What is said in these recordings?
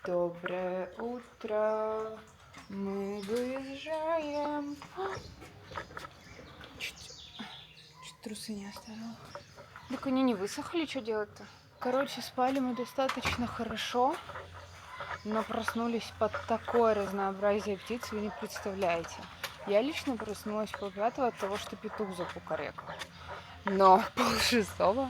Доброе утро. Мы выезжаем. Чуть трусы не оставила. Так они не высохли, что делать-то? Короче, спали мы достаточно хорошо, но проснулись под такое разнообразие птиц, вы не представляете. Я лично проснулась в 5:30 от того, что петух закукарекал. Но в 5:30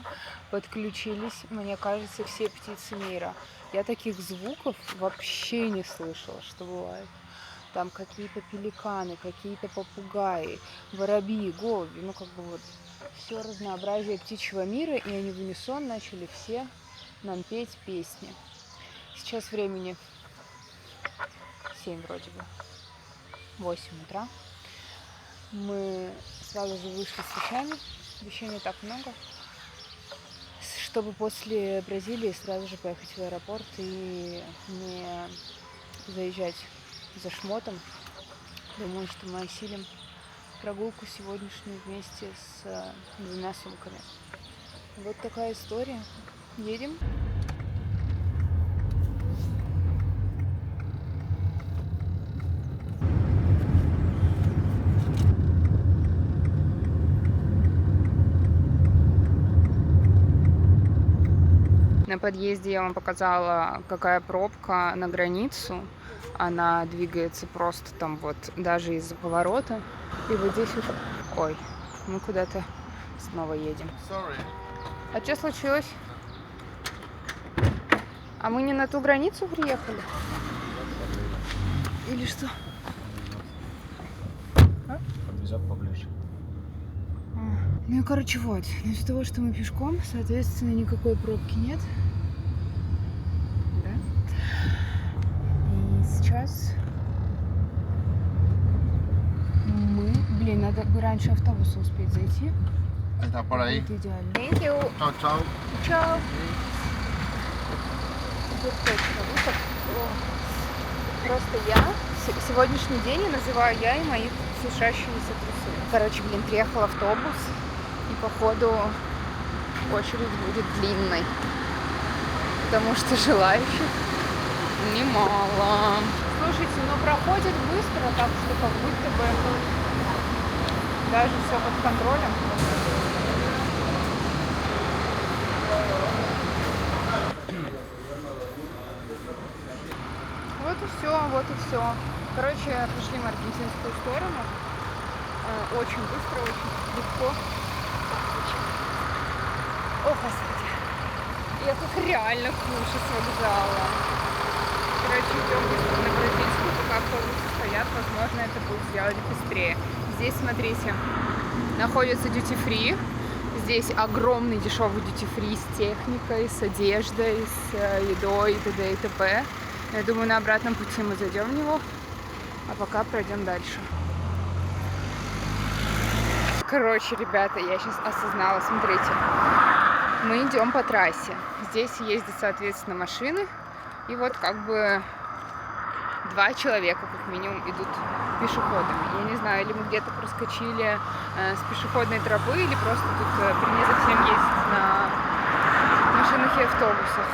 подключились, мне кажется, все птицы мира. Я таких звуков вообще не слышала, что бывает. Там какие-то пеликаны, какие-то попугаи, воробьи, голуби, ну как бы вот все разнообразие птичьего мира, и они в унисон начали все нам петь песни. Сейчас времени 7 вроде бы, 8 утра. Мы сразу же вышли с вещами, вещей не так много, чтобы после Бразилии сразу же поехать в аэропорт и не заезжать за шмотом. Думаю, что мы осилим прогулку сегодняшнюю вместе с 2 сумками. Вот такая история. Едем. На подъезде я вам показала, какая пробка на границу. Она двигается просто там вот даже из-за поворота. И вот здесь вот... Ой, мы куда-то снова едем. А что случилось? А мы не на ту границу приехали? Или что? Подвезет поближе. Ну и короче вот, из-за того, что мы пешком, соответственно, никакой пробки нет. Да? И сейчас мы... Блин, надо бы раньше автобуса успеть зайти. Está por ahí. Это идеально. Thank you. Chao, chao. Чао. Тут точно выход. Просто сегодняшний день я называю я и мои сушащиеся трусы. Короче, блин, приехал автобус, и походу очередь будет длинной, потому что желающих немало. Слушайте, ну проходит быстро, так что как будто бы даже все под контролем. Вот и все, вот и все. Короче, пришли мы в аргентинскую сторону. Очень быстро, очень легко. О, господи. Я как реально куша с вокзала. Короче, идем быстро на бразильскую, пока автобусы стоят. Возможно, это будет сделать быстрее. Здесь, смотрите, находится duty free. Здесь огромный дешевый duty free с техникой, с одеждой, с едой и т.д. и т.п. Я думаю, на обратном пути мы зайдем в него, а пока пройдем дальше. Короче, ребята, я сейчас осознала, смотрите, мы идем по трассе. Здесь ездят, соответственно, машины, и вот как бы 2 человека, как минимум, идут пешеходами. Я не знаю, или мы где-то проскочили с пешеходной тропы, или просто тут принято всем ездить на машинах и автобусах.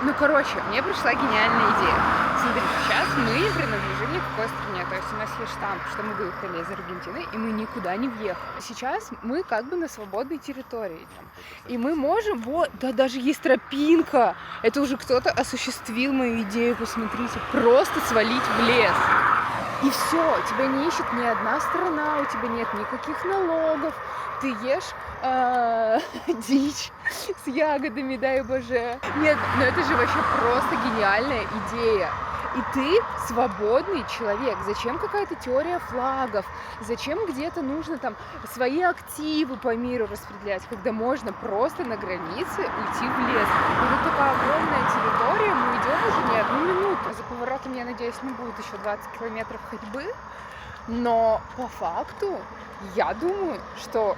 Ну, короче, мне пришла гениальная идея. Смотрите, сейчас мы не принадлежим никакой стране. То есть у нас есть штамп, что мы выехали из Аргентины, и мы никуда не въехали. Сейчас мы как бы на свободной территории идем. И мы можем, вот, да, даже есть тропинка. Это уже кто-то осуществил мою идею, посмотрите. Просто свалить в лес. И все, тебя не ищет ни одна страна, у тебя нет никаких налогов. Ты ешь дичь с ягодами, дай боже. Нет, ну это же вообще просто гениальная идея. И ты свободный человек. Зачем какая-то теория флагов? Зачем где-то нужно там свои активы по миру распределять, когда можно просто на границе уйти в лес? Это такая огромная территория, мы идем уже не 1 минуту. За поворотом, я надеюсь, не будет еще 20 километров ходьбы. Но по факту я думаю, что,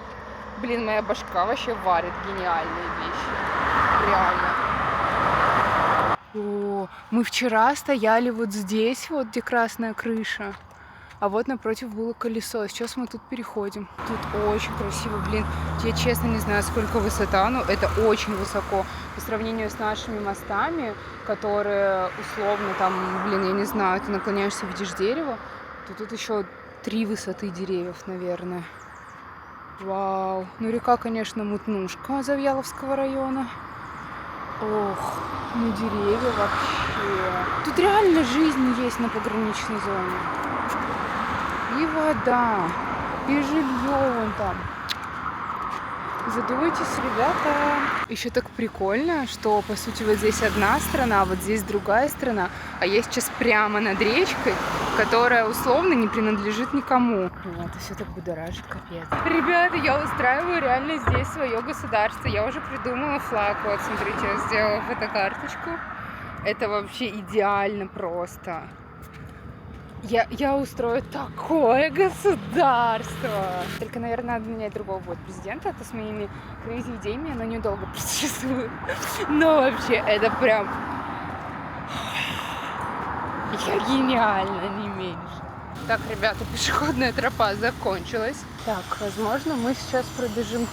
блин, моя башка вообще варит гениальные вещи. Реально. О, мы вчера стояли вот здесь, вот где красная крыша. А вот напротив было колесо. Сейчас мы тут переходим. Тут очень красиво, блин. Я честно не знаю, сколько высота, но это очень высоко. По сравнению с нашими мостами, которые условно там, блин, я не знаю, ты наклоняешься, видишь дерево, то тут еще 3 высоты деревьев, наверное. Вау. Ну река, конечно, мутнушка Завьяловского района. Ох, ну деревья вообще. Тут реально жизнь есть на пограничной зоне. И вода, и жилье вон там. Задумайтесь, ребята. Еще так прикольно, что по сути вот здесь одна страна, вот здесь другая страна, а я сейчас прямо над речкой, которая условно не принадлежит никому. Это все так будоражит, капец. Ребята, я устраиваю реально здесь свое государство. Я уже придумала флаг. Вот, смотрите, я сделала фотокарточку. Это вообще идеально просто. Я устрою такое государство. Только, наверное, надо менять другого будет президента. Это с моими крейзи идеями, оно недолго просуществует. Но вообще, это прям... Я гениально, не меньше. Так, ребята, пешеходная тропа закончилась. Так, возможно, мы сейчас пробежим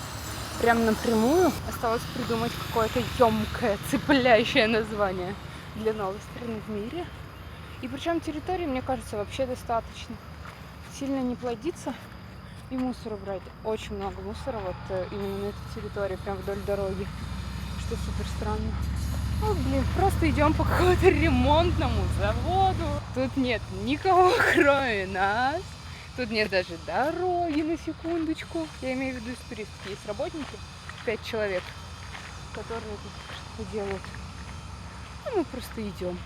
прям напрямую. Осталось придумать какое-то ёмкое, цепляющее название для новой страны в мире. И причем территории, мне кажется, вообще достаточно. Сильно не плодиться и мусор убрать. Очень много мусора вот именно на этой территории, прям вдоль дороги. Что супер странно. Ну, блин, просто идем по какому-то ремонтному заводу. Тут нет никого, кроме нас. Тут нет даже дороги, на секундочку. Я имею в виду из туристов. Есть работники, 5 человек, которые тут что-то делают. А мы просто идем.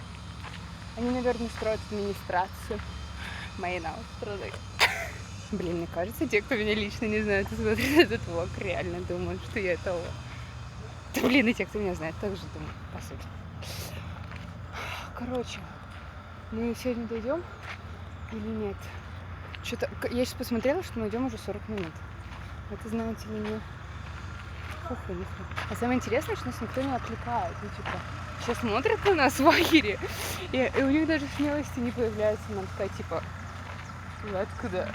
Они, наверное, строят администрацию моей новой страны. Блин, мне кажется, те, кто меня лично не знает и смотрит этот влог, реально думают, что я это... Да, блин, и те, кто меня знает, также думают, по сути. Короче, мы сегодня дойдем или нет? Что-то... Я сейчас посмотрела, что мы идем уже 40 минут. Это, знаете ли, не... Фу-фу-фу. А самое интересное, что нас никто не отвлекает. Ну, типа, все смотрят на нас в лагере, и у них даже смелости не появляется нам сказать, типа, вы откуда?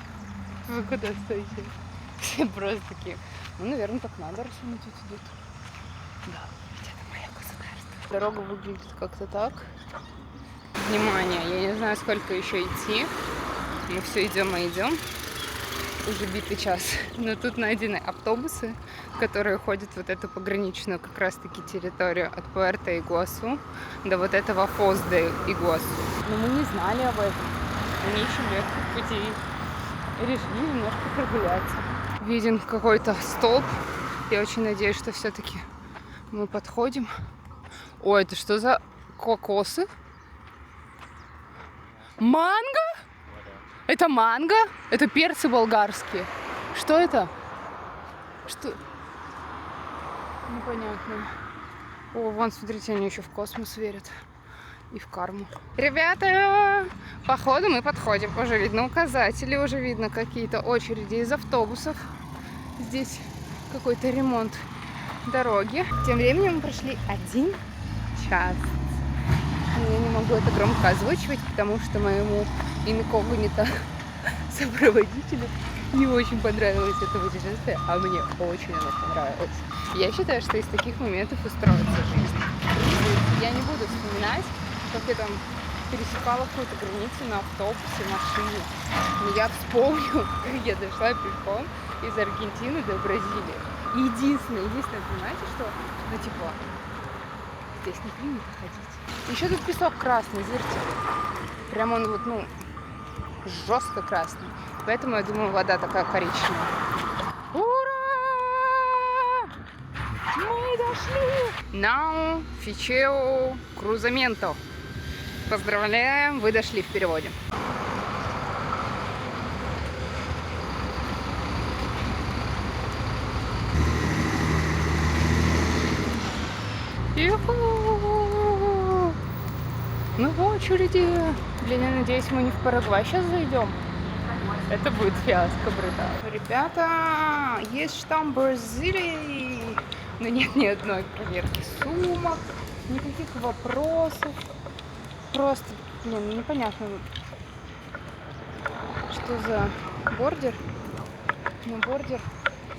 Вы куда стоите? Все просто такие, ну, наверное, так надо, раз они тут идут. Да, ведь это мое государство. Дорога выглядит как-то так. Внимание, я не знаю, сколько еще идти. Мы все идем и идем. Уже битый час. Но тут найдены автобусы, которые ходят вот эту пограничную как раз-таки территорию от Пуэрто-Игуасу до вот этого Фос де Игуасу. Но мы не знали об этом. Мы ищем легких путей. И решили немножко прогуляться. Виден какой-то столб. Я очень надеюсь, что все-таки мы подходим. Ой, это что за кокосы? Манго? Это манго? Это перцы болгарские. Что это? Что? Непонятно. О, вон, смотрите, они еще в космос верят. И в карму. Ребята, походу мы подходим. Уже видно указатели, уже видно какие-то очереди из автобусов. Здесь какой-то ремонт дороги. Тем временем мы прошли 1 час. Я не могу это громко озвучивать, потому что моему инкогнито сопроводителю не очень понравилось это путешествие, а мне очень оно понравилось. Я считаю, что из таких моментов и строится жизнь. Я не буду вспоминать, как я там пересекала какую-то границу на автобусе, машине. Но я вспомню, как я дошла пешком из Аргентины до Бразилии. Единственное, понимаете, что, ну, типа, здесь не принято ходить. Еще тут песок красный, зырьте. Прям он вот, ну, жестко красный. Поэтому, я думаю, вода такая коричневая. Ура! Мы дошли! Now, Ficeo Cruzamento. Поздравляем, вы дошли в переводе. Ю-ху! Мы в очереди. Блин, я надеюсь, мы не в Парагвай сейчас зайдем. Это будет фиаско, братан. Ребята, есть штамп Бразилии. Но нет ни одной проверки сумок, никаких вопросов. Просто, блин, непонятно, что за бордер. Но бордер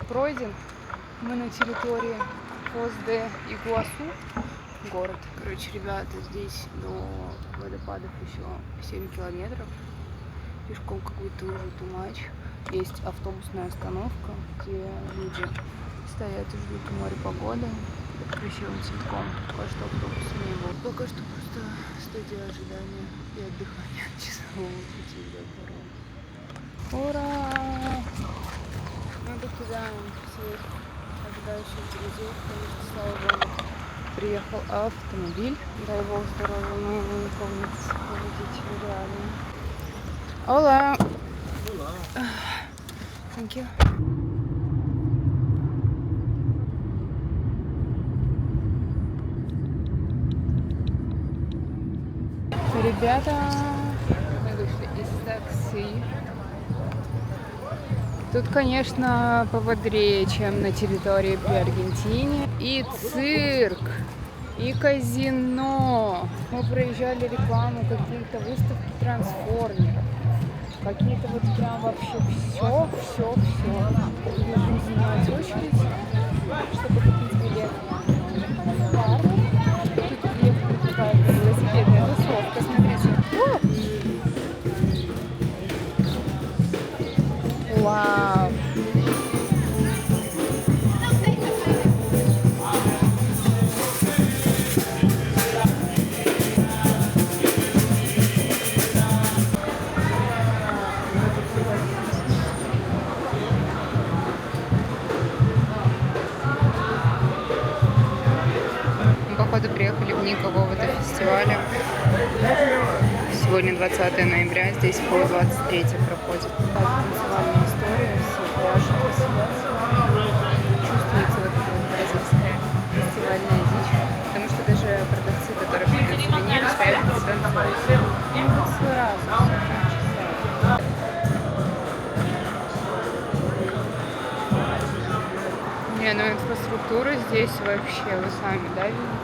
пройден. Мы на территории Фос-де-Игуасу, город. Короче, ребята, здесь до водопадов еще 7 километров. Пешком какой-то уже тумач. Есть автобусная остановка, где люди стоят и ждут у моря погоды. Под красивым цветком. Пока что автобуса не было. Пока что просто стадия ожидания и отдыхания от часового пути до дороги. Ура! Мы покидаем своих ожидающих друзей, потому что, слава богу, приехал автомобиль. Дай бог здоровья моему любовнице, водителю реально. Hola! Hola. Thank you. Ребята, мы вышли из такси. Тут, конечно, пободрее, чем на территории при Аргентине. И цирк, и казино. Мы проезжали рекламу, какие-то выставки трансформеров. Какие-то вот прям вообще все. Нужно занимать очередь, чтобы купить билет. Тут приехала какая-то велосипедная тусовка, смотрите. Вау! Мы, походу, приехали вне какого-то фестиваля. Сегодня 20 ноября, здесь по 23 проходит. Танцевальная история, все пляшут, веселятся. Чувствуется вот эта вот бразильская фестивальная дичь. Потому что даже продавцы, которые продают сувениры, стоят и танцуют. Ну, вот сразу. Не, ну инфраструктура здесь вообще, вы сами, да, видите?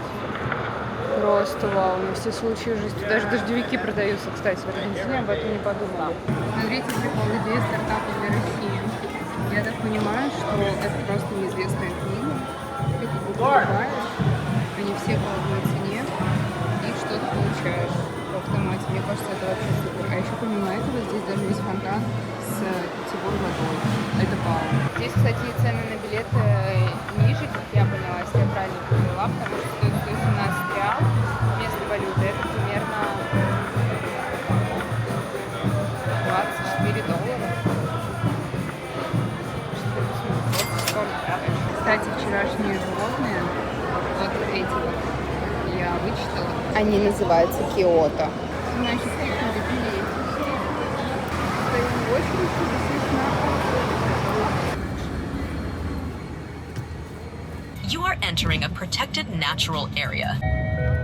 Просто вау, на все случаи жизни. Даже дождевики продаются, кстати, в Аргентине, об этом не подумала. Смотрите, прикол, идея стартапа для России. Я так понимаю, что это просто неизвестная книга. Ты как бы покупаешь, они все по одной цене, и что-то получаешь в автомате. Мне кажется, это вообще супер. А еще помимо этого здесь даже есть фонтан с питьевой водой. Это вау. Здесь, кстати, цены на билеты ниже, как я поняла, если я правильно поняла, потому что стоит 117 реал вместо валюты. Это примерно 24 доллара. Кстати, вчерашние животные, вот эти вот, я вычитала, они называются Киото. Значит, их надо билетить. Стоим в очереди, действительно. You are entering a protected natural area.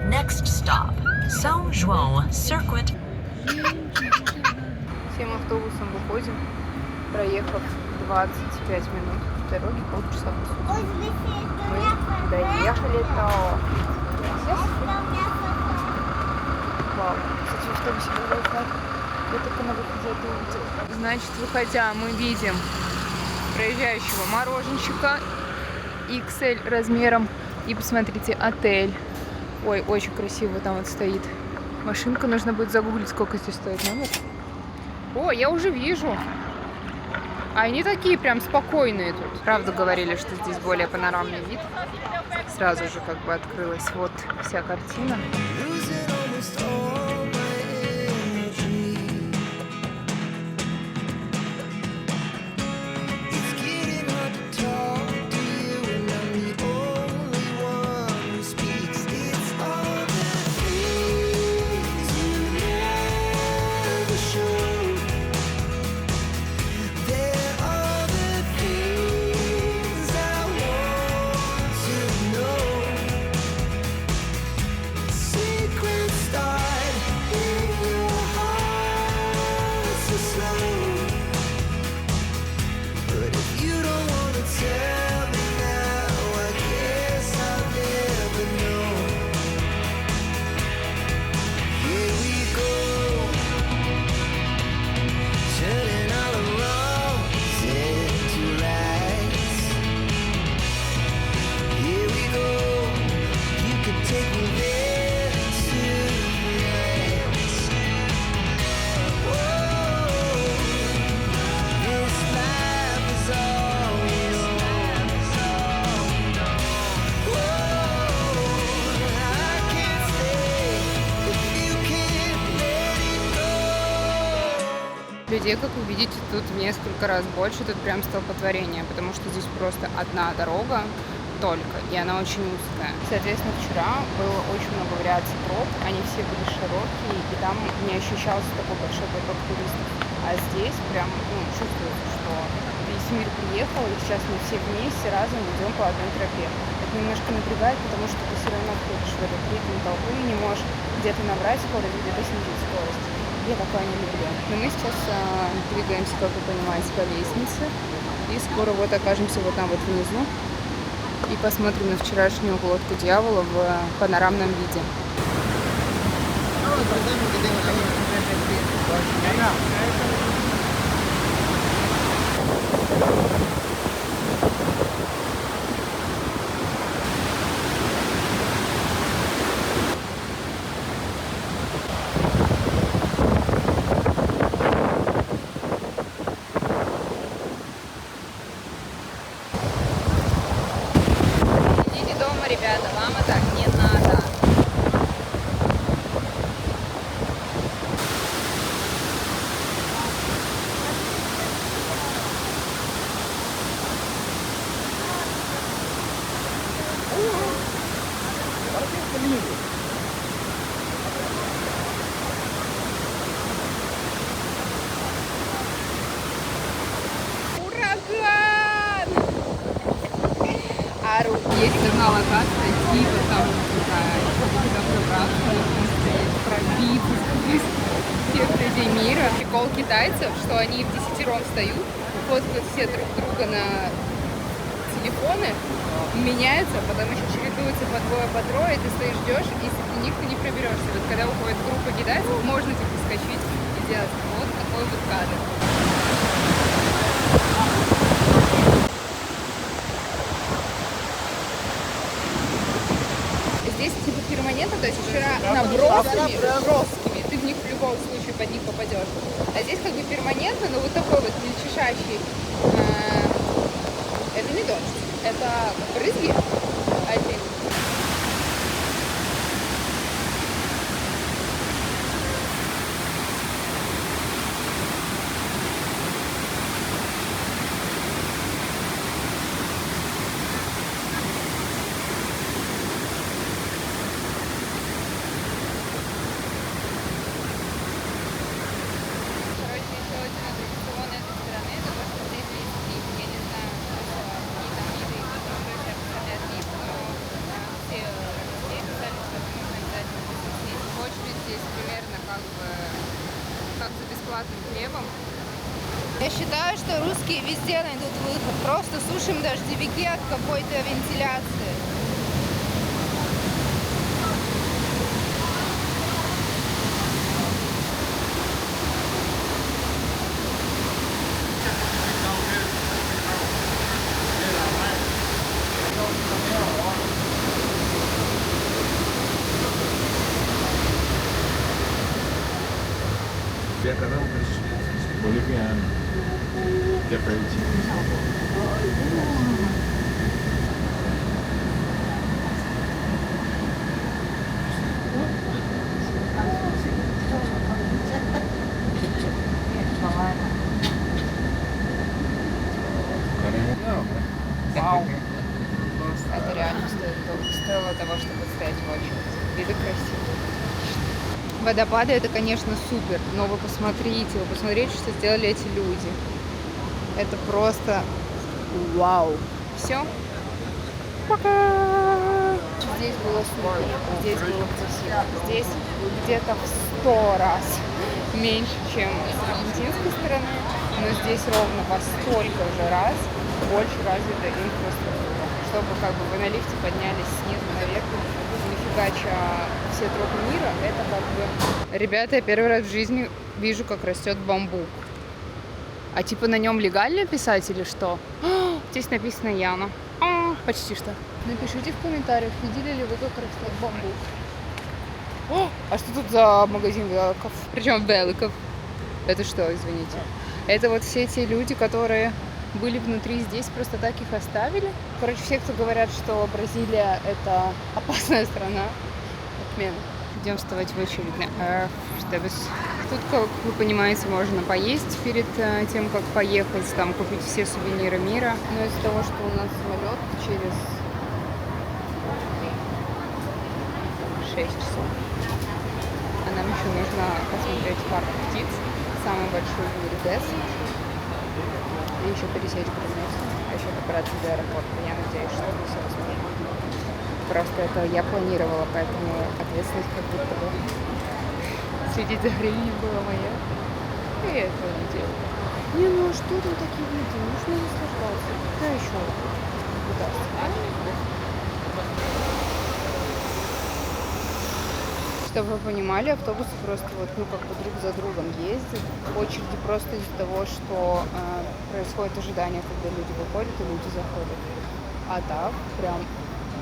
Next stop, São João Circuit. Всем автобусом выходим, проехав 25 минут дороги, полчаса по сути. Мы доехали-то. Вау, кстати, в автобусе был Wi-Fi. Я только на выходе это увидела. Значит, выходя, мы видим проезжающего мороженщика XL размером. И посмотрите, отель. Ой, очень красиво там вот стоит. Машинка, нужно будет загуглить, сколько здесь стоит номер. О, я уже вижу. А они такие прям спокойные тут. Правда говорили, что здесь более панорамный вид. Сразу же как бы открылась вот вся картина. Secret start. Людей, как вы видите, тут в несколько раз больше, тут прям столпотворение, потому что здесь просто одна дорога только, и она очень узкая. Соответственно, вчера было очень много вариаций троп, они все были широкие, и там не ощущался такой большой поток туристов. А здесь прям чувствуется, что весь мир приехал, и сейчас мы все вместе разом идем по одной тропе. Это немножко напрягает, потому что ты все равно входишь в этот ритм толпы и не можешь где-то набрать скорость, где-то снизить скорость. Я такое не люблю. Но мы сейчас двигаемся, как вы понимаете, по лестнице. И скоро вот окажемся вот там вот внизу. И посмотрим на вчерашнюю глотку дьявола в панорамном виде. Ребята, вам это не надо. Ураган! Ару. Есть одна локация, типа там такая, когда пробраться, нужно стоять, пробиться всех людей мира. Прикол китайцев, что они в десятером встают, фоткают все друг друга на телефоны, меняются, потом еще чередуются по двое, по трое, и ты стоишь, ждешь, и среди них ты не проберешься. Вот когда уходит группа китайцев, можно типа скачать и сделать вот такой вот кадр. Здесь типа перманентно, то есть вчера набросками жесткими, ты в них в любом случае под них попадешь. А здесь как бы перманентно, но вот такой вот мельчешащий. Это не дождь, это брызги. Как за бесплатным хлебом. Я считаю, что русские везде найдут выход. Просто сушим дождевики от какой-то вентиляции. Boliviano. Que aperitivo. Вау! Это реально стоило того, чтобы стоять в очереди. Виды красивые. Водопады это, конечно, супер, но вы посмотрите, что сделали эти люди. Это просто вау. Все. Пока. Здесь было супер, здесь было красиво. Здесь где-то в 100 раз меньше, чем с аргентинской стороны, но здесь ровно во столько же раз больше развита инфраструктура. Чтобы как бы вы на лифте поднялись снизу наверх, нифигача все тропы мира, это как бы... Ребята, я первый раз в жизни вижу, как растет бамбук. А типа на нем легально писать или что? Здесь написано Яна. Почти что. Напишите в комментариях, видели ли вы, как растет бамбук. А что тут за магазин великов? Причем великов. Это что, извините? Это вот все те люди, которые были внутри здесь, просто так их оставили. Короче, все, кто говорят, что Бразилия это опасная страна, отмена. Идем вставать в очередь на Earth, чтобы Тут, как вы понимаете, можно поесть перед тем, как поехать, там купить все сувениры мира. Но из-за того, что у нас самолет через 6 часов, а нам еще нужно посмотреть парк птиц, самый большой в мире ДЭС, и еще пересечь границу, а еще добраться до аэропорта. Я надеюсь, что мы все успеем. Просто это я планировала, поэтому ответственность как будто бы следить за временем была моя. И я этого не делала. Не, ну а что там такие виды? Нужно наслаждаться. Да еще удастся. Чтобы вы понимали, автобусы просто вот, ну, как бы друг за другом ездят. Очереди просто из-за того, что происходит ожидание, когда люди выходят и люди заходят. А так, прям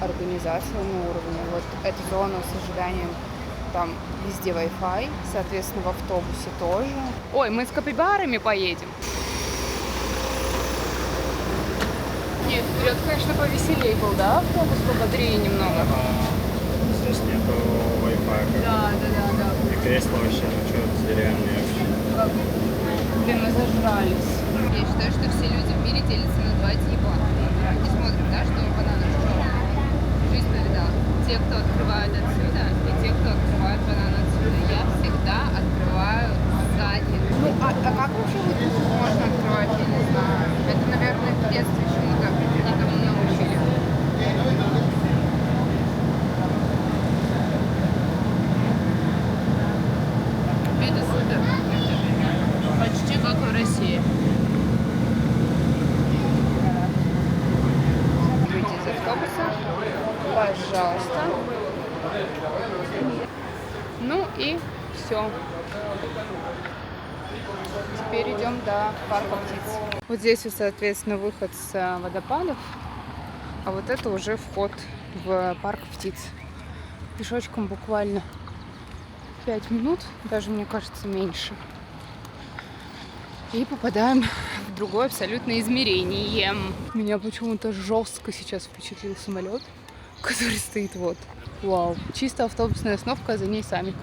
организация на уровне. Вот эта зона с ожиданием, там везде Wi-Fi, соответственно, в автобусе тоже. Ой, мы с капибарами поедем. Нет, вперед, конечно, повеселей был, да, автобус пободрее немного. Здесь нету Wi-Fi. Да. И кресла вообще, ну что, деревянные вообще. Блин, мы зажрались. Я считаю, что все люди в мире делятся на два типа. И смотрим, да, что бананы жжёные. Жизнь повидала. Те, кто открывают отсюда, и те, кто открывают бананы отсюда. Я всегда открываю сзади. Ну, а как вообще вот тут можно открывать, я не знаю. Это, наверное, в детстве чему-то никому не научили. Виды супер. Почти как в России. Выйти из автобуса. Пожалуйста. Ну и все. Теперь идем до парка птиц. Вот здесь, вот, соответственно, выход с водопадов. А вот это уже вход в парк птиц. Пешочком буквально 5 минут, даже, мне кажется, меньше. И попадаем в другое абсолютное измерение. Меня почему-то жестко сейчас впечатлил самолет, который стоит вот. Вау. Чисто автобусная остановка, а за ней самик.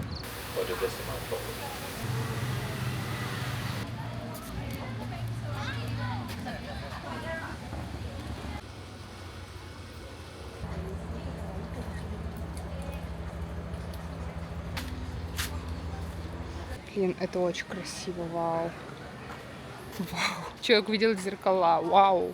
Блин, это очень красиво, вау. Вау. Человек видел зеркала, вау.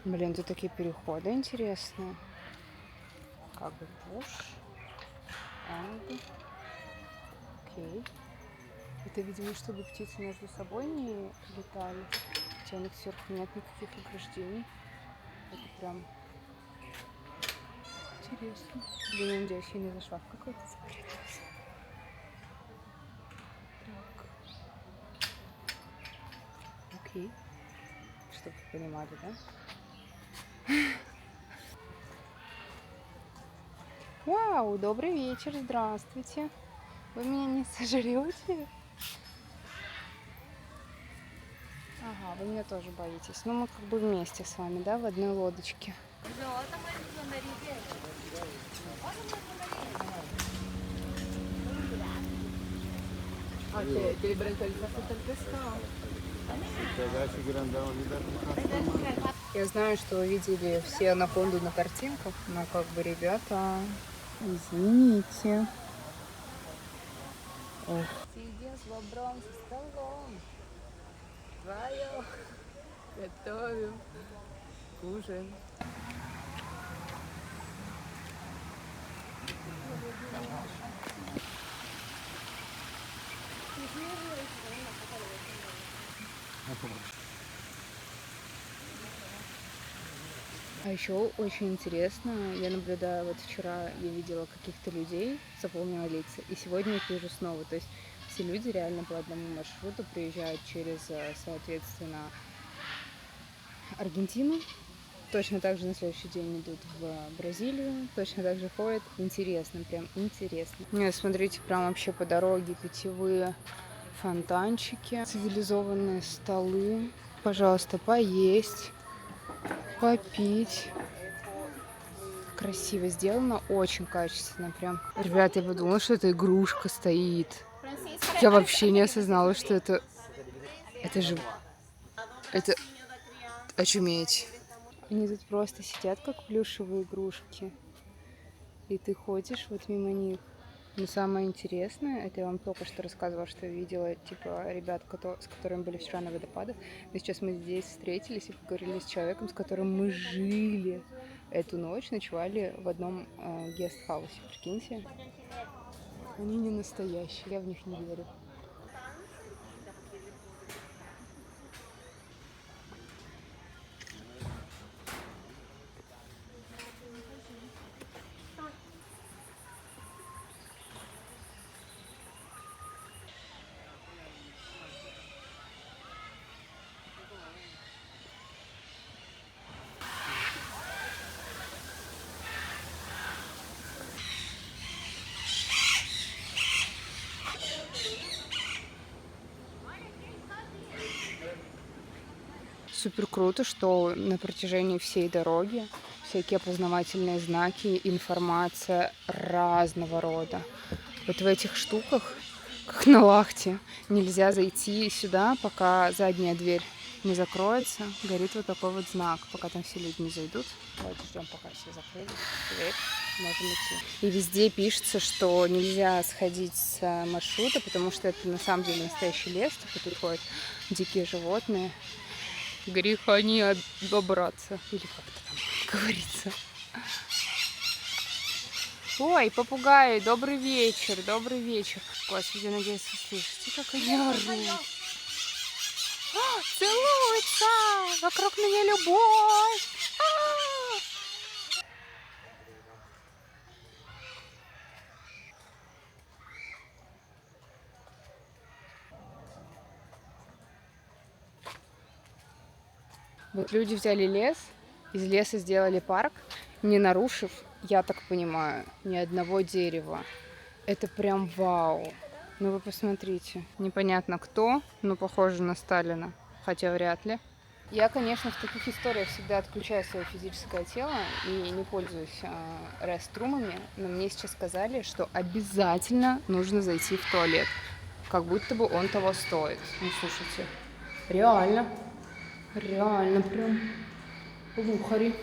Блин, тут такие переходы интересные. Как бы push. And. Окей. Это, видимо, чтобы птицы между собой не летали. Хотя у них сверху нет никаких ограждений. Это прям интересно. Блин, я надеюсь, я не за шкаф какой-то спрятался. Так. Окей. Чтобы вы понимали, да? Вау, добрый вечер, здравствуйте. Вы меня не сожрете? Ага, вы меня тоже боитесь. Ну, мы как бы вместе с вами, да, в одной лодочке. Я знаю, что вы видели все анаконду на картинках, но как бы, ребята, извините. Ох. Сидим с бобром за столом. Вдвоем готовим ужин. А еще очень интересно, я наблюдаю, вот вчера я видела каких-то людей, запомнила лица, и сегодня их вижу снова. То есть все люди реально по одному маршруту приезжают через, соответственно, Аргентину. Точно так же на следующий день идут в Бразилию, точно так же ходят. Интересно, прям интересно. Нет, смотрите, прям вообще по дороге питьевые фонтанчики, цивилизованные столы. Пожалуйста, поесть. попить. Красиво сделано, очень качественно прям. Ребята, я подумала, что это игрушка стоит. Я вообще не осознала, что это... Это же... Это... Очуметь. Они тут просто сидят, как плюшевые игрушки. И ты ходишь вот мимо них. Но самое интересное, это я вам только что рассказывала, что я видела, типа, ребят, с которыми были вчера на водопадах. И сейчас мы здесь встретились и поговорили с человеком, с которым мы жили эту ночь, ночевали в одном гестхаусе, прикиньте. Они не настоящие, я в них не верю. Супер круто, что на протяжении всей дороги всякие опознавательные знаки, информация разного рода. Вот в этих штуках, как на Лахте, нельзя зайти сюда, пока задняя дверь не закроется. Горит вот такой вот знак, пока там все люди не зайдут. Давайте ждем, пока все закрыли дверь. Можем идти. И везде пишется, что нельзя сходить с маршрута, потому что это на самом деле настоящий лес. Типа тут ходят дикие животные. Греха не обобраться. Или как-то там говорится. Ой, попугаи, добрый вечер, добрый вечер. Господи, надеюсь, вы слышите, как они орут. Целуются! Вокруг меня любовь! Вот люди взяли лес, из леса сделали парк, не нарушив, я так понимаю, ни одного дерева. Это прям вау. Ну вы посмотрите. Непонятно кто, но похоже на Сталина. Хотя вряд ли. Я, конечно, в таких историях всегда отключаю свое физическое тело и не пользуюсь реструмами, но мне сейчас сказали, что обязательно нужно зайти в туалет. Как будто бы он того стоит. Ну, слушайте, реально. Реально прям лухари.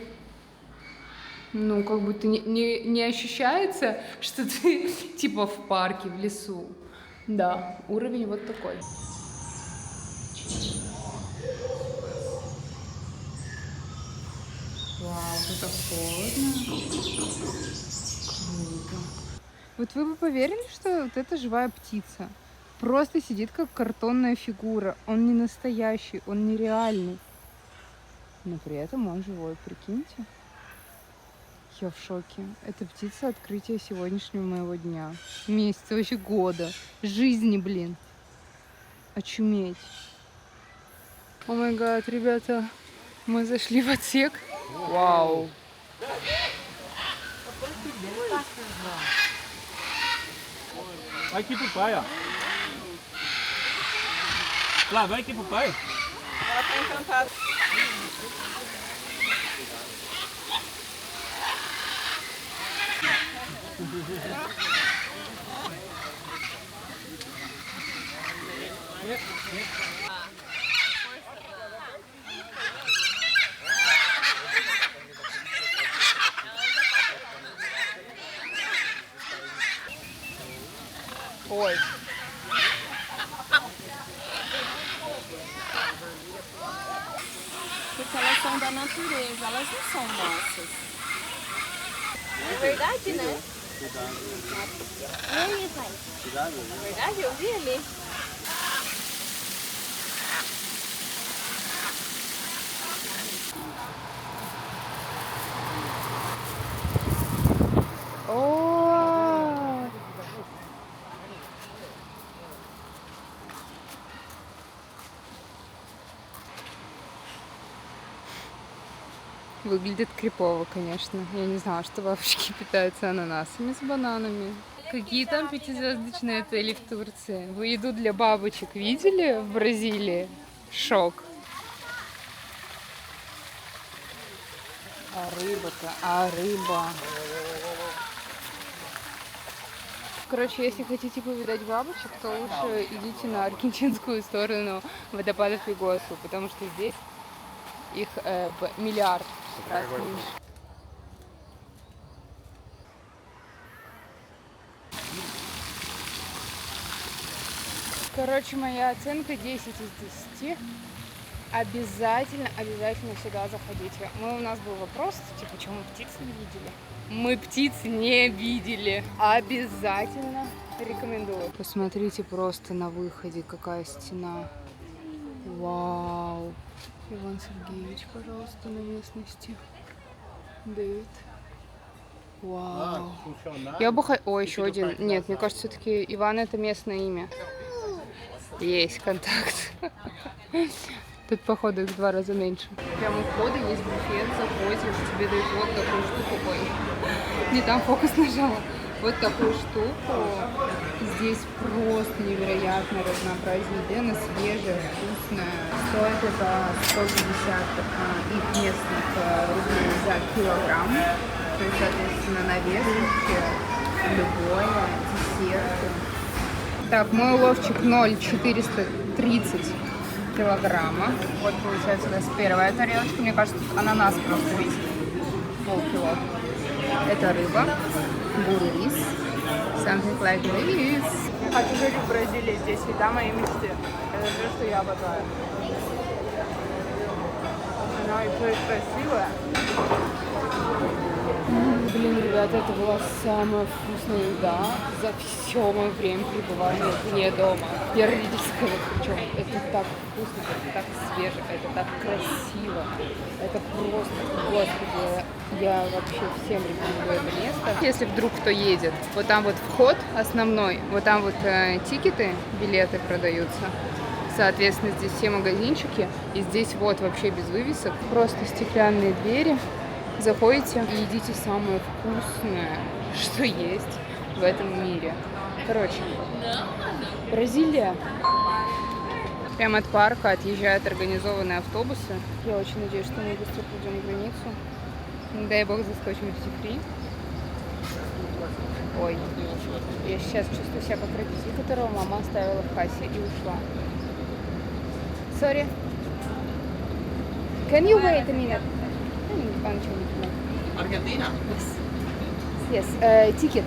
Ну, как будто не ощущается, что ты типа в парке, в лесу. Да, уровень вот такой. Вау, тут холодно. Круто. Вот вы бы поверили, что вот это живая птица? Просто сидит как картонная фигура. Он не настоящий, он нереальный. Но при этом он живой, прикиньте. Я в шоке. Это птица открытия сегодняшнего моего дня. Месяца, вообще года. Жизни, блин. Очуметь. О май гад, ребята. Мы зашли в отсек. Вау. Vai aqui pro pai, ó. Lá, vai aqui pro pai. Ela tá encantada. Ой. Porque elas são da natureza, elas não são nossas. É verdade, né? E aí, pai? É verdade? Eu vi ali. О! Выглядит крипово, конечно. Я не знала, что бабушки питаются ананасами с бананами. Какие там пятизвездочные отели в Турции? Вы еду для бабочек видели в Бразилии? Шок. А рыба-то, а рыба. Короче, если хотите повидать бабочек, то лучше идите на аргентинскую сторону водопадов Игуасу, потому что здесь их миллиард раз меньше. Короче, моя оценка 10 из 10. Обязательно сюда заходите. У нас был вопрос, типа, почему мы птиц не видели? Мы птиц не видели. Обязательно рекомендую. Посмотрите просто на выходе, какая стена. Вау. Иван Сергеевич, пожалуйста, на местности. Дэвид. Вау. Я бы... О, еще один. Нет, мне кажется, все-таки Иван это местное имя. Есть контакт. Тут, походу, их 2 раза меньше. Прямо у входа есть буфет, заходишь, тебе дают вот такую штуку. Ой, не там фокус нажала. Вот такую штуку. Здесь просто невероятное разнообразие еды. Она свежая, вкусная. Стоит это 150 их местных рублей за килограмм. То есть, соответственно, на веске любое, десерты. Так, мой уловчик 0,430 килограмма. Вот получается у нас первая тарелочка. Мне кажется, ананас просто весит полкило. Это рыба, бурый рис, something like this. Хочу жить в Бразилии, здесь еда моей мечты. Это то, что я обожаю. Она еще и красивая. Блин, ребята, это была самая вкусная еда за все мое время пребывания вне дома. Я родительская, причем это так вкусно, это так свеже, это так красиво. Это просто, господи, я вообще всем рекомендую это место. Если вдруг кто едет, вот там вот вход основной, вот там вот тикеты, билеты продаются. Соответственно, здесь все магазинчики, и здесь вот вообще без вывесок, просто стеклянные двери. Заходите и едите самое вкусное, что есть в этом мире. Короче, Бразилия. Прямо от парка отъезжают организованные автобусы. Я очень надеюсь, что мы быстро придем границу. Не дай бог заскочим в Duty-Free. Ой, я сейчас чувствую себя как родитель, которого мама оставила в кассе и ушла. Sorry. Can you wait a minute? Argentina? Yes. Ticket.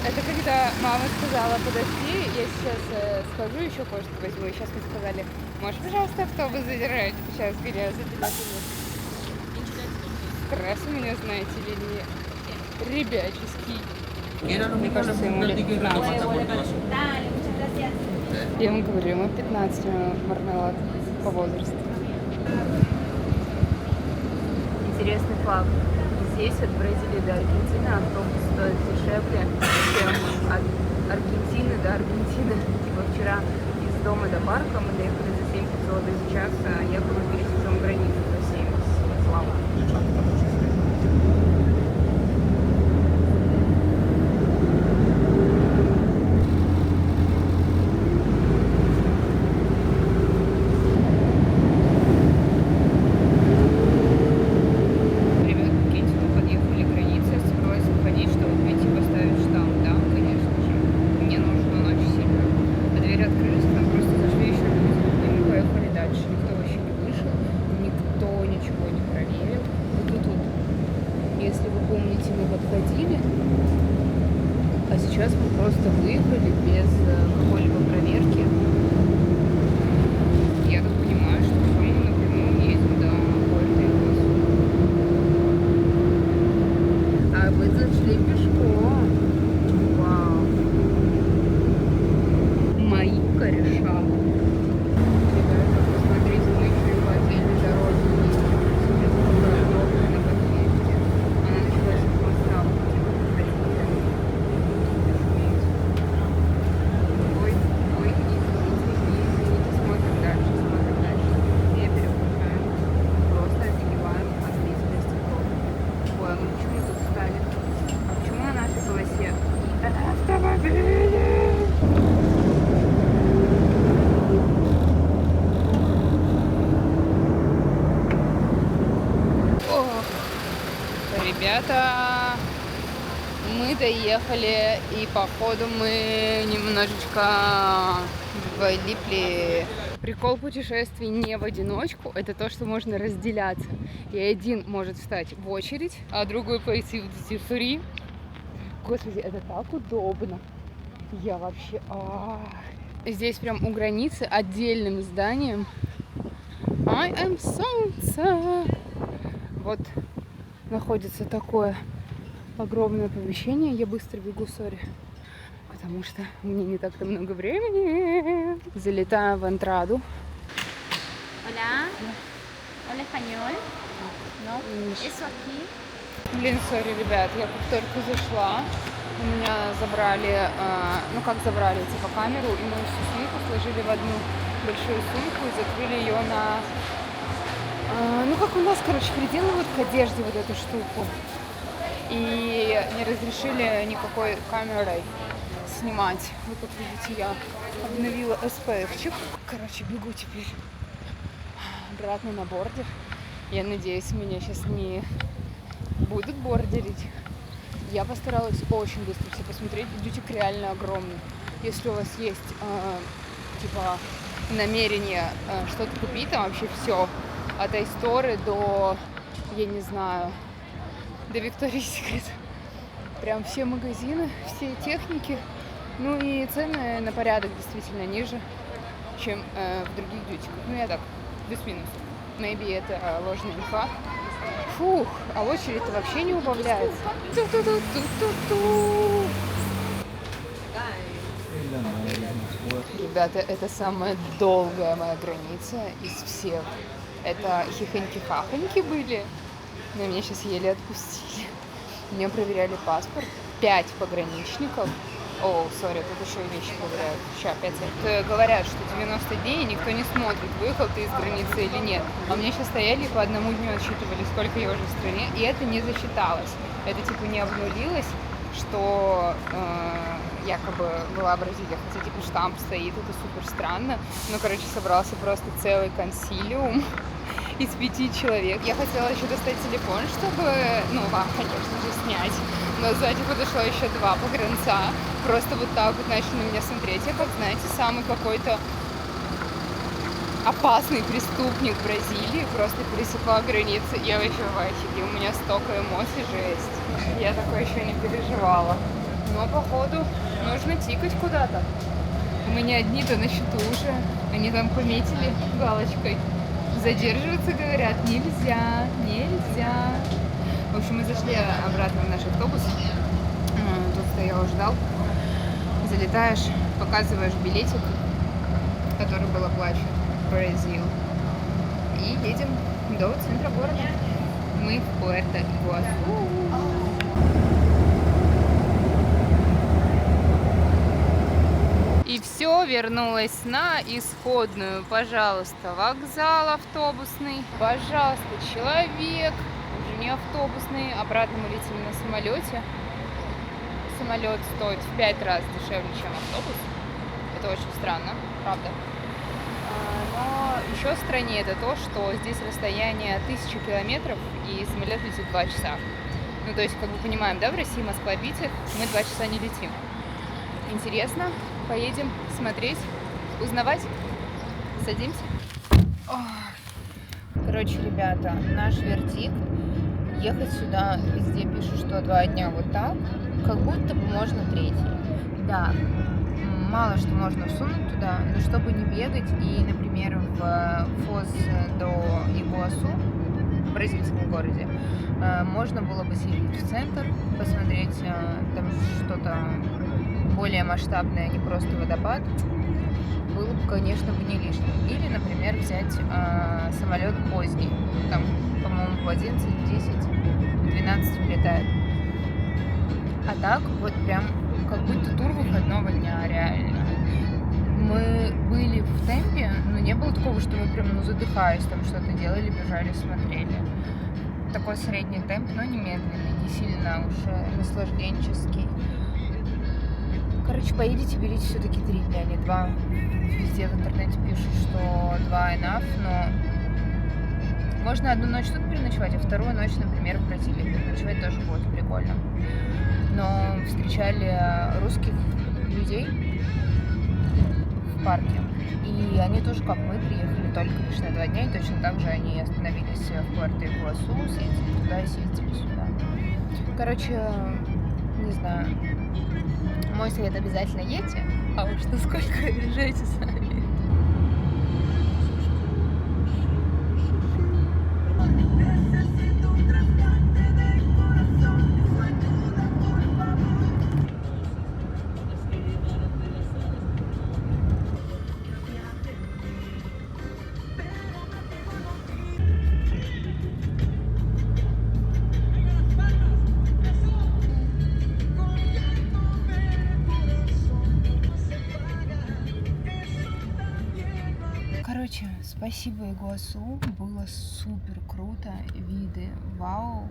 Это когда мама сказала, подожди, я сейчас схожу, еще кое-что возьму. И сейчас мы сказали, можешь, пожалуйста, автобус задержать? Сейчас гоняю за телефоном. Стресс у меня, знаете ли, не ребяческий. Мне кажется, ему лет 15. Я ему говорю, ему 15, мармелад по возрасту. Интересный факт. Здесь от Бразилии до Аргентины автобус стоит дешевле, чем от Аргентины до Аргентины. Типа вчера из дома до парка мы доехали за 7500, а сейчас ехали пересечем границу за 70. Слава. Если вы помните, мы подходили, а сейчас мы просто выехали без какой-либо проверки. Я так понимаю, что все мы напрямую едем до Порто Игуасу. А вы зашли пешком. Вау. Мои кореша. Ребята, посмотрите, мы еще и по отдельной дороге едем. Ой, ребята, мы доехали, и походу мы немножечко влипли. Прикол путешествий не в одиночку, это то, что можно разделяться. И один может встать в очередь, а другой пойти в duty free. Господи, это так удобно. Я вообще... Здесь прям у границы отдельным зданием. I am солнце. Вот находится такое огромное помещение. Я быстро бегу, сори, потому что мне не так-то много времени. Залетаю в Антраду. Hola. Hola español. No. Eso aquí. Блин, сори, ребят, я как только зашла, у меня забрали, ну как забрали, типа камеру, и мою всю сумку сложили в одну большую сумку и закрыли ее на, ну как у нас, короче, приделывают к одежде вот эту штуку. И не разрешили никакой камерой снимать. Вот как видите, я обновила SPF-чик. Короче, бегу теперь обратно на бордер. Я надеюсь, меня сейчас не будут бордерить. Я постаралась очень быстро все посмотреть. Дьютик реально огромный. Если у вас есть типа намерение что-то купить, там вообще все. От Айсторы до, я не знаю, до Victoria's Secret. Прям все магазины, все техники. Ну и цены на порядок действительно ниже, чем в других дьютиках. Ну я так, плюс-минус. Maybe это ложная инфа. Фух, а очередь-то вообще не убавляется. Ту-ту-ту-ту-ту-ту. Ребята, это самая долгая моя граница из всех. Это хихоньки-хахоньки были, но меня сейчас еле отпустили. Мне проверяли паспорт. 5 пограничников. О, сори, тут еще и вещи проверяют. Сейчас, 5. Говорят, что 90 дней никто не смотрит, выехал ты из границы или нет. А мне сейчас стояли и по одному дню отсчитывали, сколько я уже в стране. И это не засчиталось. Это типа не обнулилось, что якобы была Бразилия. Хотя типа штамп стоит, это супер странно. Ну, короче, собрался просто целый консилиум из 5 человек. Я хотела еще достать телефон, чтобы, ну, вам, конечно же, снять. Но сзади подошло еще 2 погранца. Просто вот так вот начали на меня смотреть. Я, как знаете, самый какой-то опасный преступник в Бразилии. Просто пересекла границы. Я вообще в ахере. У меня столько эмоций, жесть. Я такое еще не переживала. Но, походу, нужно тикать куда-то. Мы не одни-то на счету уже. Они там пометили галочкой. Задерживаться, говорят, нельзя, нельзя. В общем, мы зашли обратно в наш автобус. Тут стоял, ждал. Залетаешь, показываешь билетик, который был оплачен в Бразил. И едем до центра города. Мы в Пуэрто-Игуасу. И все вернулось на исходную. Пожалуйста, вокзал автобусный. Пожалуйста, человек. Уже не автобусный. Обратно мы летим на самолете. Самолет стоит в 5 раз дешевле, чем автобус. Это очень странно, правда. Но еще страннее это то, что здесь расстояние 1000 километров и самолет летит 2 часа. Ну, то есть, как бы понимаем, да, в России Москва-Питер, мы 2 часа не летим. Интересно, поедем смотреть, узнавать. Садимся. Короче, ребята, наш вердикт. Ехать сюда, везде пишут, что 2 дня вот так, как будто бы можно 3. Да, мало что можно всунуть туда, но чтобы не бегать и, например, в Фоз до Игуасу, в бразильском городе, можно было бы съездить в центр, посмотреть там что-то более масштабное, не просто водопад, было бы, конечно, не лишним. Или, например, взять самолет поздний, там, по-моему, в 11, 10, 12 влетает. А так, вот прям как будто тур выходного дня, реально. Мы были в темпе, но не было такого, что мы прям, ну, задыхаясь, там что-то делали, бежали, смотрели. Такой средний темп, но не медленный, не сильно уже наслажденческий. Короче, поедете, берите все-таки 3 дня, не 2. Везде в интернете пишут, что 2 enough, но Можно одну ночь тут переночевать, а вторую ночь, например, в Бразилии переночевать тоже будет прикольно. Но встречали русских людей в парке. И они тоже, как мы, приехали только лишь на 2 дня. И точно так же они остановились в Пуэрто-Игуасу, съездили туда и съездили сюда. Короче, не знаю. Мой совет: обязательно едьте. А уж насколько решайте сами. Короче, спасибо Игуасу, было супер круто, виды вау,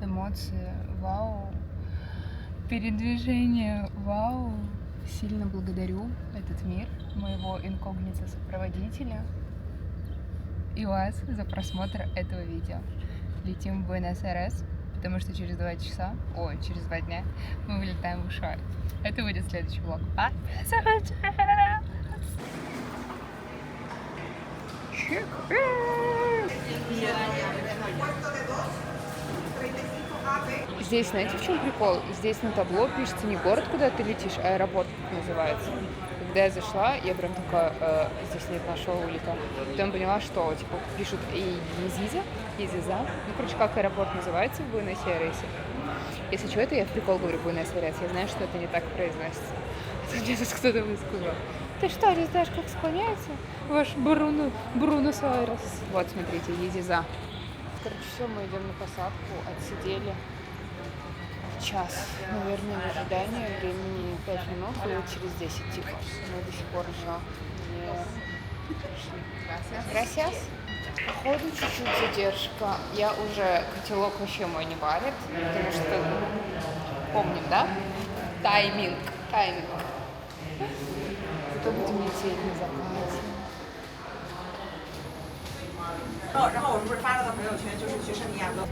эмоции вау, передвижение вау. Сильно благодарю этот мир, моего инкогнито-сопроводителя и вас за просмотр этого видео. Летим в Буэнос-Айрес, потому что через 2 дня мы вылетаем в Ушуай. Это будет следующий влог. Здесь, знаете, в чем прикол? Здесь на табло пишется не город, куда ты летишь, а аэропорт, как называется. Когда я зашла, я прям такая, здесь нет нашего улика. Потом поняла, что типа пишут Езиза, ну, короче, как аэропорт называется в Буэнос-Айресе. Если что, это я в прикол говорю Буэнос-Айрес, я знаю, что это не так произносится. Это мне тут кто-то высказал. Ты что, не знаешь, как склоняется ваш Буэнос-Айрес? Вот, смотрите, Езиза. Короче, все, мы идем на посадку, отсидели час, наверное, в ожидании, времени 5 минут, было через 10, типа. Мы до сих пор еще не пришли. Gracias. Походу, чуть-чуть задержка. Я уже, котелок вообще мой не варит, потому что, помним, да? Тайминг. Зато будем лететь на закате. 然后我是不是发了个朋友圈，就是去圣地亚哥。